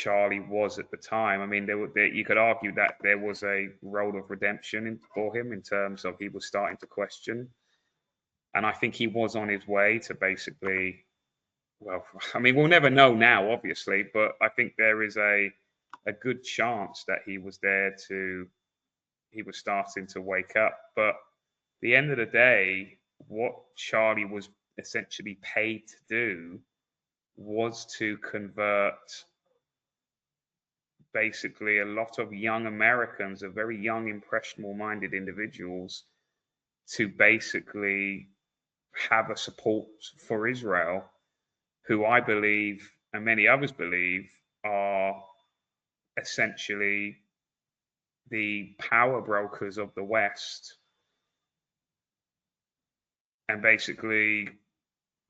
Charlie was at the time. I mean, you could argue that there was a role of redemption for him in terms of he was starting to question, and I think he was on his way to basically. Well, I mean, we'll never know now, obviously, but I think there is a good chance that he was there he was starting to wake up. But at the end of the day, what Charlie was essentially paid to do was to convert basically a lot of young Americans, of very young, impressionable minded individuals, to basically have a support for Israel, who I believe, and many others believe, are essentially the power brokers of the West, and basically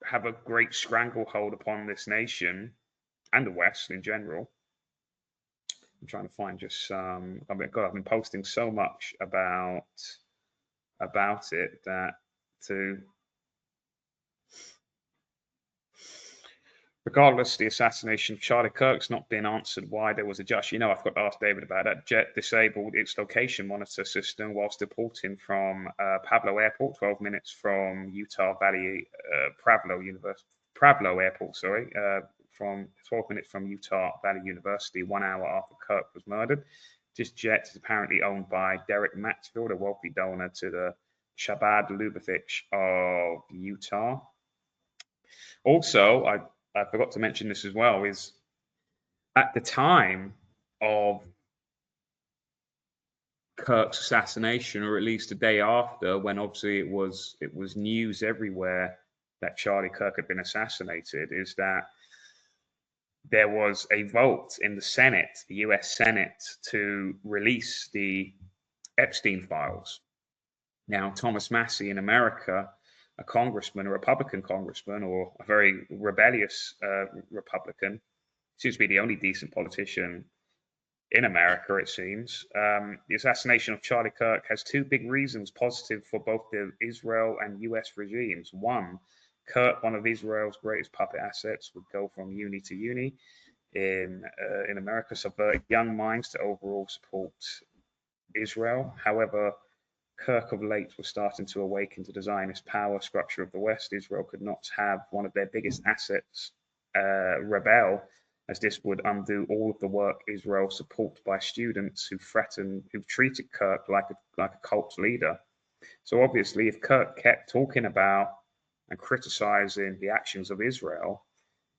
have a great stranglehold upon this nation and the West in general. I'm trying to find just some. I mean, God, I've been posting so much about it that to. Regardless, the assassination of Charlie Kirk's not been answered why there was a judge. You know, I've got to ask David about that. Jet disabled its location monitor system whilst deporting from Pablo Airport, 12 minutes from Utah Valley, Pablo Airport, sorry, from 12 minutes from Utah Valley University, 1 hour after Kirk was murdered. This jet is apparently owned by Derek Maxfield, a wealthy donor to the Chabad Lubavitch of Utah. Also, I forgot to mention this as well, is at the time of Kirk's assassination, or at least the day after, when obviously it was news everywhere that Charlie Kirk had been assassinated, is that there was a vote in the Senate, the US Senate, to release the Epstein files. Now, Thomas Massie in America, a congressman, a Republican congressman, or a very rebellious Republican, seems to be the only decent politician in America, it seems. The assassination of Charlie Kirk has two big reasons positive for both the Israel and US regimes. One, Kirk, one of Israel's greatest puppet assets, would go from uni to uni in America, subvert young minds to overall support Israel. However, Kirk of late was starting to awaken to the Zionist power structure of the West. Israel could not have one of their biggest assets rebel, as this would undo all of the work Israel supported by students who treated Kirk like a cult leader. So obviously, if Kirk kept talking about and criticizing the actions of Israel,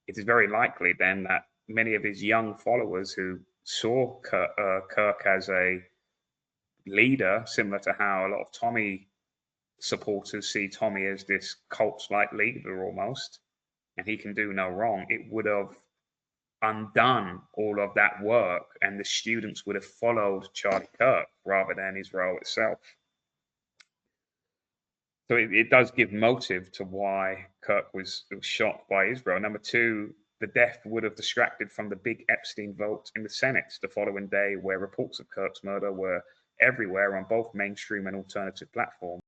it is very likely then that many of his young followers who saw Kirk as a leader, similar to how a lot of Tommy supporters see Tommy as this cult-like leader almost, and he can do no wrong, it would have undone all of that work, and the students would have followed Charlie Kirk rather than Israel itself. So it does give motive to why Kirk was shot by Israel. Number two, the death would have distracted from the big Epstein vote in the Senate the following day, where reports of Kirk's murder were everywhere on both mainstream and alternative platforms.